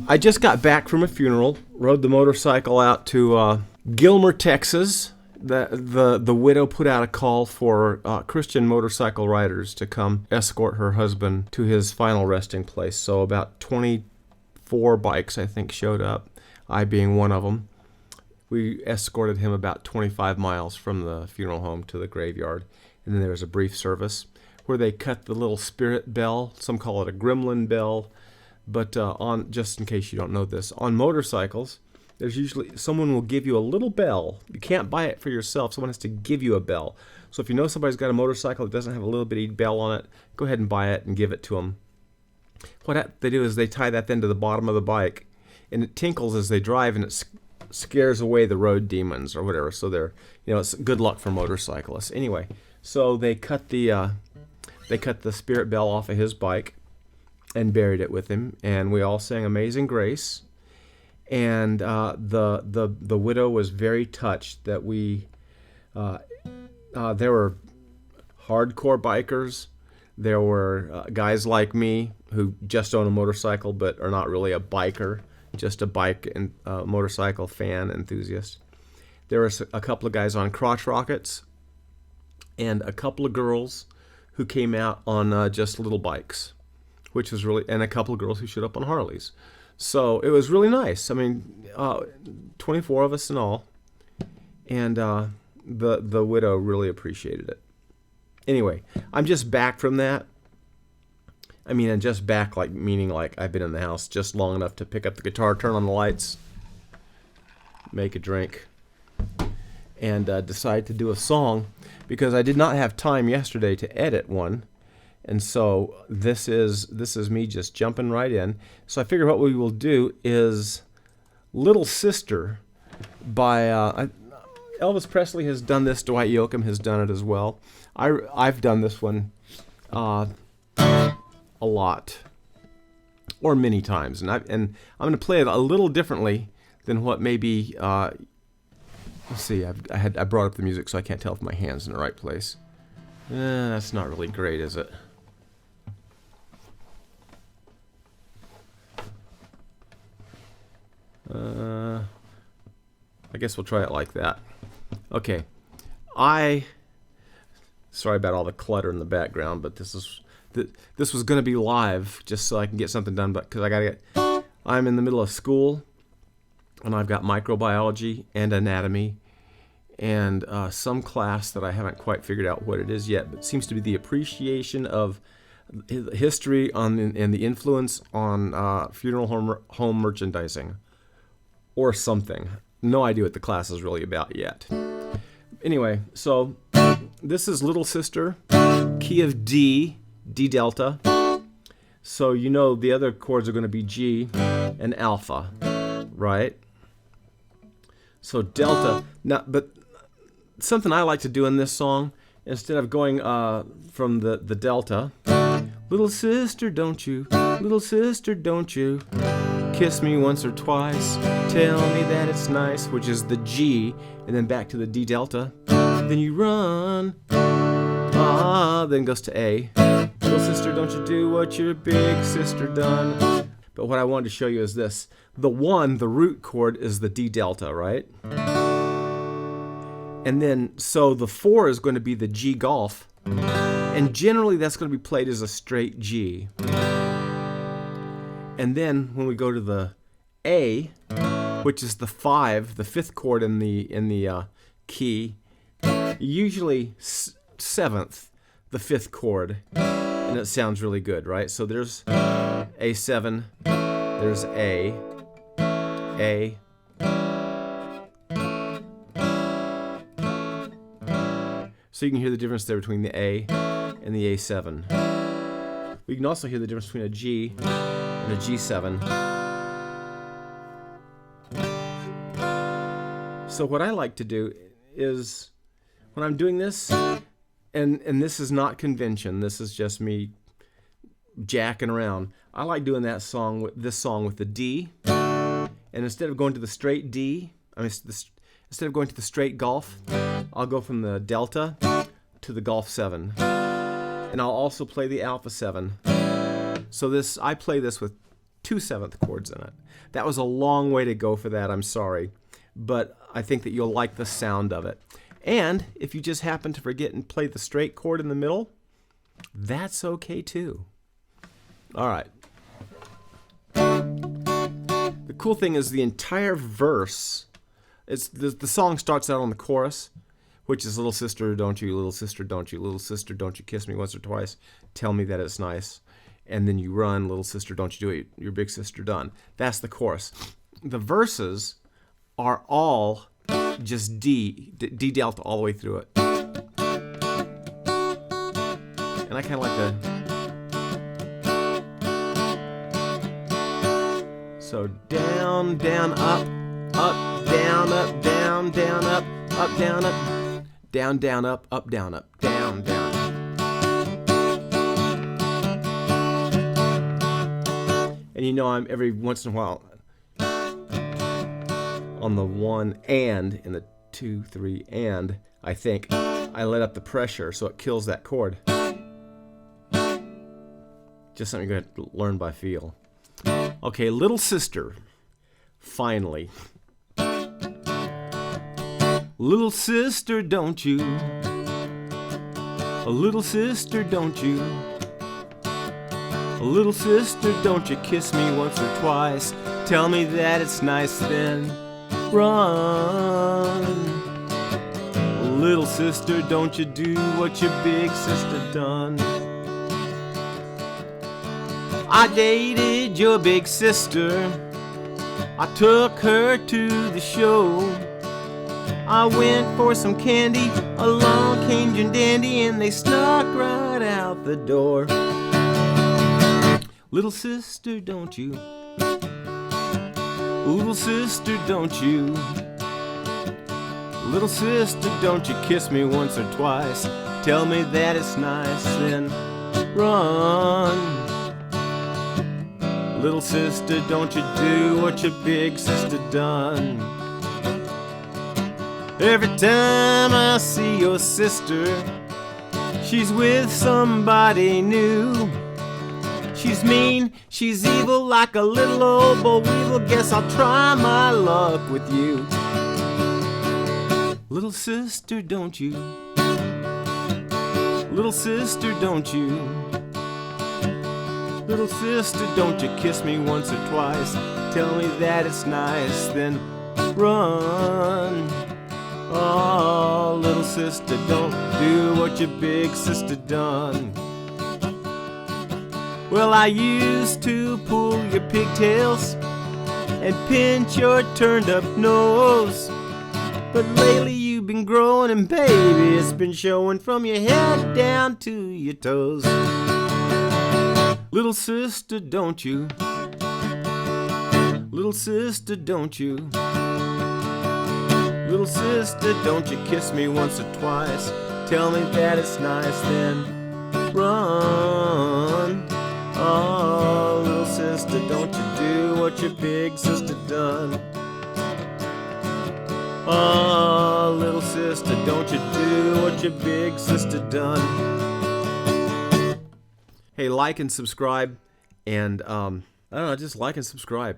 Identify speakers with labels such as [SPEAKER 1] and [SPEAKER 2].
[SPEAKER 1] I just got back from a funeral, rode the motorcycle out to Gilmer, Texas. The widow put out a call for Christian motorcycle riders to come escort her husband to his final resting place. So about 24 bikes, I think, showed up, I being one of them. We escorted him about 25 miles from the funeral home to the graveyard. And then there was a brief service where they cut the little spirit bell. Some call it a gremlin bell. But on, just in case you don't know this, on motorcycles, there's usually, someone will give you a little bell. You can't buy it for yourself. Someone has to give you a bell. So if you know somebody's got a motorcycle that doesn't have a little bitty bell on it, go ahead and buy it and give it to them. What they do is they tie that then to the bottom of the bike, and it tinkles as they drive, and it scares away the road demons or whatever. So they're, it's good luck for motorcyclists. Anyway, so they cut the spirit bell off of his bike and buried it with him, and we all sang Amazing Grace. And the widow was very touched that there were hardcore bikers, there were guys like me who just own a motorcycle but are not really a biker, just a bike and motorcycle fan enthusiast. There were a couple of guys on crotch rockets, and a couple of girls who came out on just little bikes, which was really, and a couple of girls who showed up on Harleys. So it was really nice. I mean, 24 of us in all, and the widow really appreciated it. Anyway, I'm just back from that. I mean, and just back, meaning I've been in the house just long enough to pick up the guitar, turn on the lights, make a drink, and decide to do a song, because I did not have time yesterday to edit one. And so this is me just jumping right in. So I figure what we will do is Little Sister by Elvis Presley has done this. Dwight Yoakam has done it as well. I've done this one a lot, or many times, and I'm going to play it a little differently than what maybe. Let's see. I brought up the music, so I can't tell if my hand's in the right place. That's not really great, is it? I guess we'll try it like that. Okay. Sorry about all the clutter in the background, but this was going to be live just so I can get something done, but because I'm in the middle of school, and I've got microbiology and anatomy and some class that I haven't quite figured out what it is yet, but it seems to be the appreciation of history and the influence on funeral home merchandising or something. No idea what the class is really about yet. Anyway, so this is Little Sister, key of D, D delta. So the other chords are going to be G and alpha, right? So delta. Now, but something I like to do in this song, instead of going from the delta, little sister, don't you, little sister, don't you, kiss me once or twice, tell me that it's nice, which is the G, and then back to the D delta, then you run, then goes to A, little sister, don't you do what your big sister done. But what I wanted to show you is this. The root chord, is the D delta, right? And then, so the 4 is going to be the G golf, and generally that's going to be played as a straight G. And then when we go to the A, which is the 5, the 5th chord in the key, usually 7th, the 5th chord, and it sounds really good, right? So there's A7, there's A. So you can hear the difference there between the A and the A7. We can also hear the difference between a G and a G7. So what I like to do is, when I'm doing this, and this is not convention, this is just me jacking around, I like doing this song with the D, and instead of going to the straight D, instead of going to the straight golf, I'll go from the delta to the golf 7, and I'll also play the alpha 7. So I play this with 2 7th chords in it. That was a long way to go for that, I'm sorry. But I think that you'll like the sound of it. And if you just happen to forget and play the straight chord in the middle, that's okay too. All right. The cool thing is the entire verse, the song starts out on the chorus, which is little sister, don't you, little sister, don't you, little sister, don't you kiss me once or twice, tell me that it's nice. And then you run, little sister, don't you do it, your big sister done. That's the chorus. The verses are all just D delta all the way through it. And I kind of like so down, down, up, down, down, up, down, up, down, down, up, down, down. And you know, I'm every once in a while on the 1 and in the 2, 3 and, I think I let up the pressure so it kills that chord. Just something you're going to learn by feel. Okay, little sister, finally. Little sister, don't you? A little sister, don't you? A little sister, don't you kiss me once or twice? Tell me that it's nice, then run. Little sister, don't you do what your big sister done? I dated your big sister, I took her to the show. I went for some candy, along came Jim Dandy, and they snuck right out the door. Little sister, don't you? Little sister, don't you? Little sister, don't you kiss me once or twice? Tell me that it's nice, then run. Little sister, don't you do what your big sister done? Every time I see your sister, she's with somebody new. She's mean, she's evil, like a little old boll weevil. Guess I'll try my luck with you. Little sister, don't you? Little sister, don't you? Little sister, don't you kiss me once or twice? Tell me that it's nice, then run. Oh, little sister, don't do what your big sister done. Well, I used to pull your pigtails and pinch your turned up nose, but lately you've been growing, and baby, it's been showing from your head down to your toes. Little sister, don't you? Little sister, don't you? Little sister, don't you kiss me once or twice? Tell me that it's nice, then run. Oh, little sister, don't you do what your big sister done? Oh, little sister, don't you do what your big sister done? Hey, like and subscribe, and I don't know, just like and subscribe.